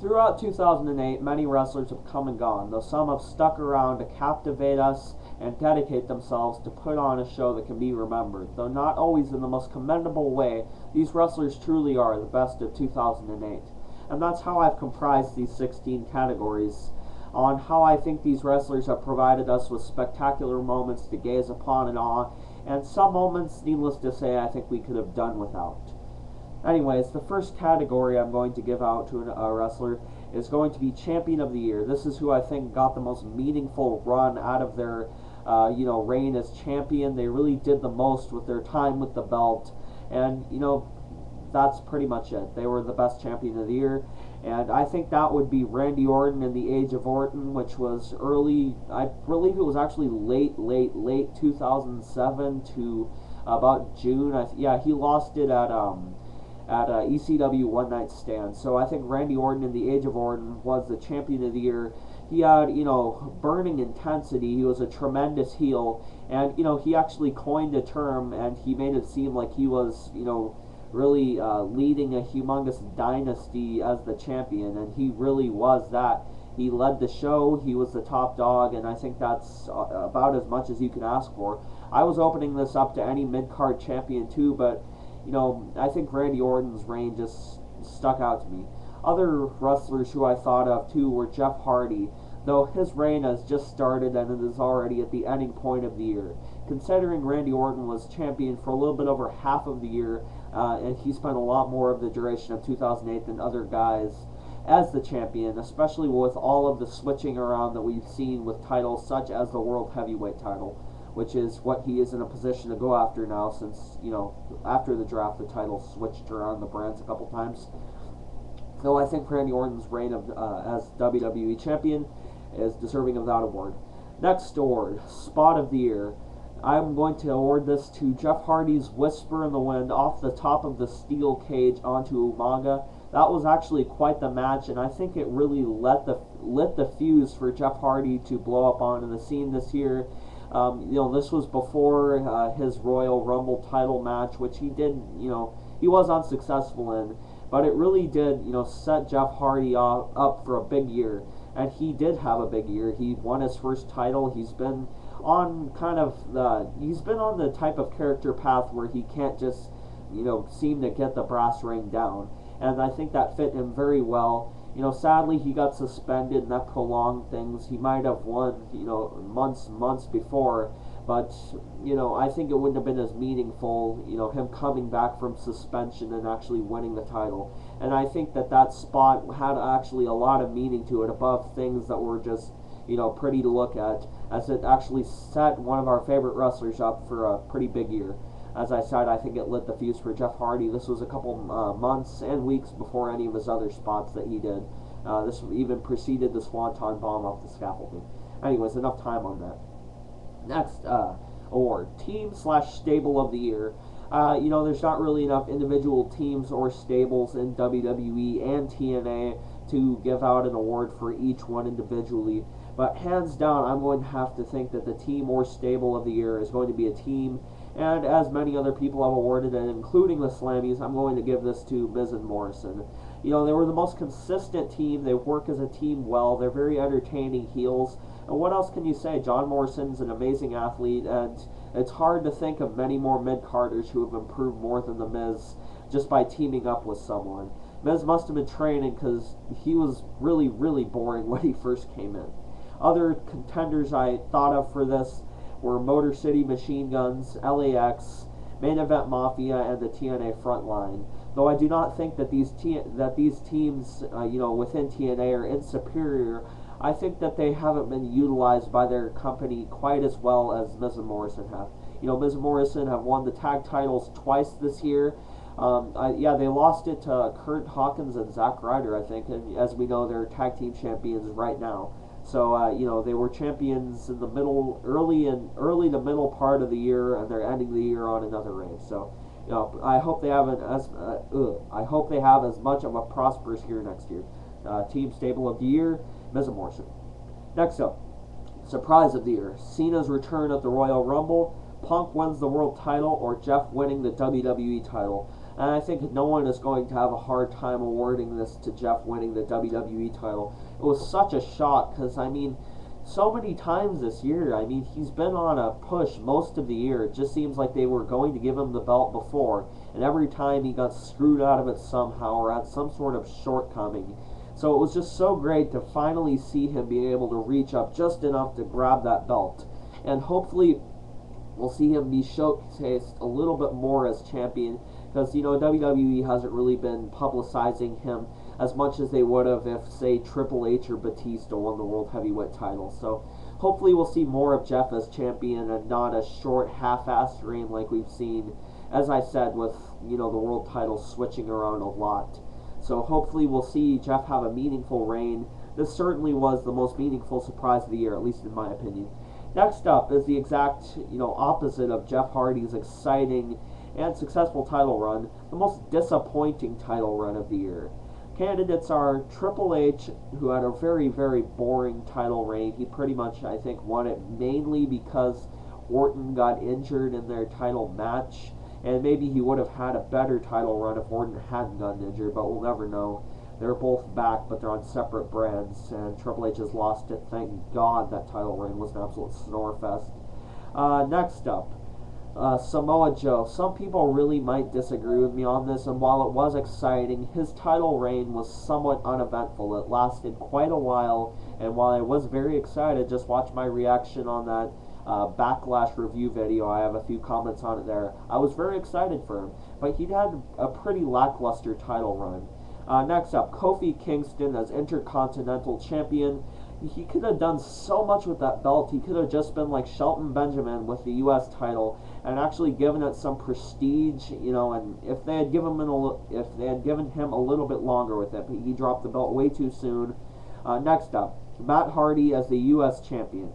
Throughout 2008, many wrestlers have come and gone, though some have stuck around to captivate us and dedicate themselves to put on a show that can be remembered. Though not always in the most commendable way, these wrestlers truly are the best of 2008. And that's how I've comprised these 16 categories, on how I think these wrestlers have provided us with spectacular moments to gaze upon and awe, and some moments, needless to say, I think we could have done without. Anyways, the first category I'm going to give out to a wrestler is going to be Champion of the Year. This is who I think got the most meaningful run out of their, reign as champion. They really did the most with their time with the belt, and that's pretty much it. They were the best Champion of the Year, and I think that would be Randy Orton in the Age of Orton, which was early. I believe it was actually late 2007 to about June. He lost it at ECW One Night Stand. So I think Randy Orton in the Age of Orton was the Champion of the Year. He had, burning intensity. He was a tremendous heel, and, he actually coined a term, and he made it seem like he was, really leading a humongous dynasty as the champion, and he really was that. He led the show, he was the top dog, and I think that's about as much as you can ask for. I was opening this up to any mid-card champion too, but I think Randy Orton's reign just stuck out to me. Other wrestlers who I thought of too were Jeff Hardy, though his reign has just started and it is already at the ending point of the year. Considering Randy Orton was champion for a little bit over half of the year, and he spent a lot more of the duration of 2008 than other guys as the champion, especially with all of the switching around that we've seen with titles such as the World Heavyweight title, which is what he is in a position to go after now since, after the draft the title switched around the brands a couple times. Though I think Randy Orton's reign of as WWE Champion is deserving of that award. Next award, Spot of the Year. I'm going to award this to Jeff Hardy's Whisper in the Wind off the top of the steel cage onto Umaga. That was actually quite the match, and I think it really lit the fuse for Jeff Hardy to blow up onto the scene this year. This was before his Royal Rumble title match, which he did, he was unsuccessful in, but it really did, set Jeff Hardy up for a big year, and he did have a big year. He won his first title. He's been on the type of character path where he can't just, seem to get the brass ring down, and I think that fit him very well. Sadly he got suspended and that prolonged things. He might have won, months before, but, I think it wouldn't have been as meaningful, him coming back from suspension and actually winning the title. And I think that spot had actually a lot of meaning to it above things that were just, pretty to look at, as it actually set one of our favorite wrestlers up for a pretty big year. As I said, I think it lit the fuse for Jeff Hardy. This was a couple months and weeks before any of his other spots that he did. This even preceded the Swanton Bomb off the scaffolding. Anyways, enough time on that. Next award, Team/Stable of the Year. There's not really enough individual teams or stables in WWE and TNA to give out an award for each one individually. But hands down, I'm going to have to think that the team or stable of the year is going to be a team. And as many other people have awarded it, including the Slammies, I'm going to give this to Miz and Morrison. They were the most consistent team. They work as a team well. They're very entertaining heels. And what else can you say? John Morrison's an amazing athlete, and it's hard to think of many more mid-carders who have improved more than the Miz just by teaming up with someone. Miz must have been training because he was really, really boring when he first came in. Other contenders I thought of for this were Motor City Machine Guns, LAX, Main Event Mafia, and the TNA Frontline. Though I do not think that these teams, within TNA are insuperior, I think that they haven't been utilized by their company quite as well as Miz and Morrison have. Miz and Morrison have won the tag titles twice this year. They lost it to Kurt Hawkins and Zack Ryder, I think, and as we know, they're tag team champions right now. So, they were champions in the early to middle part of the year, and they're ending the year on another reign. So, I hope they have as much of a prosperous year next year. Team Stable of the Year, Miz and Morrison. Next up, Surprise of the Year, Cena's return at the Royal Rumble, Punk wins the world title, or Jeff winning the WWE title. and I think no one is going to have a hard time awarding this to Jeff winning the WWE title. It was such a shock because, I mean, so many times this year, I mean, he's been on a push most of the year. It just seems like they were going to give him the belt before, and every time he got screwed out of it somehow or had some sort of shortcoming. So it was just so great to finally see him be able to reach up just enough to grab that belt. And hopefully we'll see him be showcased a little bit more as champion, because, you know, WWE hasn't really been publicizing him as much as they would have if, say, Triple H or Batista won the World Heavyweight title. So hopefully we'll see more of Jeff as champion and not a short half-assed reign like we've seen, as I said, with, you know, the world title switching around a lot. So hopefully we'll see Jeff have a meaningful reign. This certainly was the most meaningful surprise of the year, at least in my opinion. Next up is the exact, you know, opposite of Jeff Hardy's exciting and successful title run, the most disappointing title run of the year. Candidates are Triple H, who had a very, very boring title reign. He pretty much, I think, won it mainly because Orton got injured in their title match, and maybe he would have had a better title run if Orton hadn't gotten injured, but we'll never know. They're both back, but they're on separate brands, and Triple H has lost it. Thank God that title reign was an absolute snorefest. Next up, Samoa Joe. Some people really might disagree with me on this, and while it was exciting, his title reign was somewhat uneventful. It lasted quite a while, and while I was very excited, just watch my reaction on that Backlash review video. I have a few comments on it there. I was very excited for him, but he'd had a pretty lackluster title run. Next up, Kofi Kingston as Intercontinental Champion. He could have done so much with that belt. He could have just been like Shelton Benjamin with the U.S. title and actually given it some prestige, you know. And if they had given him a little bit longer with it, but he dropped the belt way too soon. Next up, Matt Hardy as the U.S. Champion.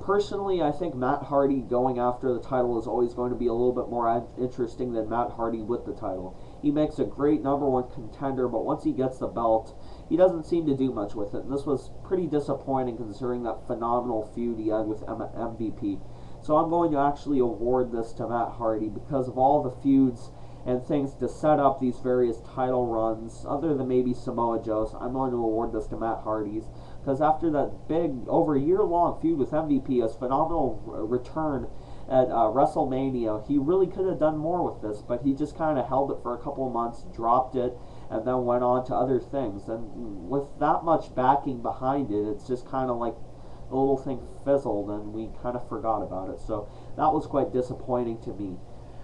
Personally, I think Matt Hardy going after the title is always going to be a little bit more interesting than Matt Hardy with the title. He makes a great #1 contender, but once he gets the belt, he doesn't seem to do much with it. And this was pretty disappointing considering that phenomenal feud he had with MVP. So I'm going to actually award this to Matt Hardy because of all the feuds and things to set up these various title runs, other than maybe Samoa Joe's. I'm going to award this to Matt Hardy's, because after that big, over a year-long feud with MVP, his phenomenal return at WrestleMania, he really could have done more with this, but he just kind of held it for a couple of months, dropped it, and then went on to other things. And with that much backing behind it, it's just kind of like the little thing fizzled, and we kind of forgot about it. So that was quite disappointing to me.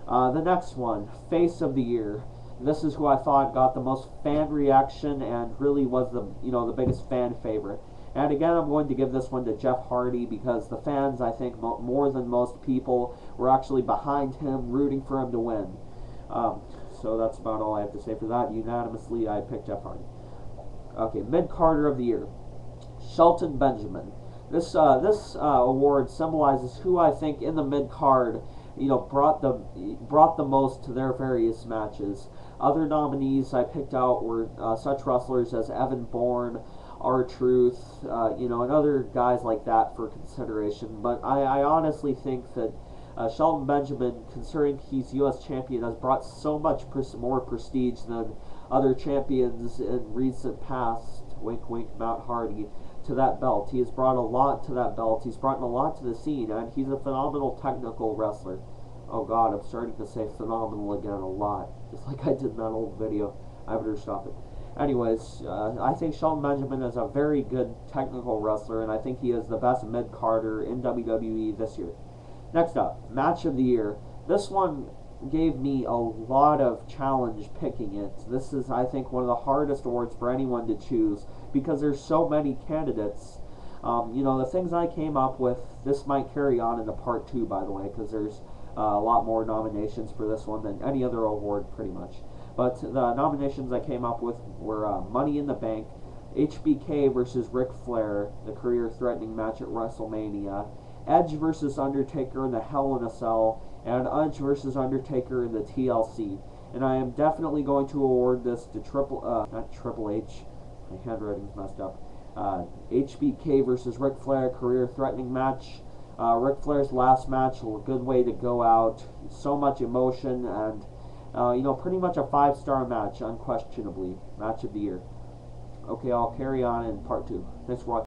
The next one, Face of the Year. This is who I thought got the most fan reaction and really was the biggest fan favorite. And again, I'm going to give this one to Jeff Hardy because the fans, I think, more than most people, were actually behind him, rooting for him to win. So that's about all I have to say for that. Unanimously, I picked Jeff Hardy. Okay, Mid-Carder of the Year, Shelton Benjamin. This award symbolizes who I think in the mid-card, brought the most to their various matches. Other nominees I picked out were such wrestlers as Evan Bourne, R-Truth, and other guys like that for consideration. But I honestly think that Shelton Benjamin, considering he's U.S. champion, has brought so much more prestige than other champions in recent past, wink wink, Matt Hardy, to that belt. He has brought a lot to that belt. He's brought a lot to the scene, and he's a phenomenal technical wrestler. Oh god, I'm starting to say phenomenal again a lot. Just like I did in that old video. I better stop it. Anyways, I think Shelton Benjamin is a very good technical wrestler, and I think he is the best mid-carder in WWE this year. Next up, Match of the Year. This one gave me a lot of challenge picking it. This is, I think, one of the hardest awards for anyone to choose because there's so many candidates. The things I came up with, this might carry on into part 2, by the way, because there's a lot more nominations for this one than any other award, pretty much. But the nominations I came up with were Money in the Bank, HBK versus Ric Flair, the career-threatening match at WrestleMania, Edge versus Undertaker in the Hell in a Cell, and Edge versus Undertaker in the TLC. And I am definitely going to award this to not Triple H, my handwriting's messed up, HBK versus Ric Flair, career-threatening match. Ric Flair's last match, a good way to go out. So much emotion, and Pretty much a 5-star match, unquestionably. Match of the year. Okay, I'll carry on in part 2. Thanks for watching.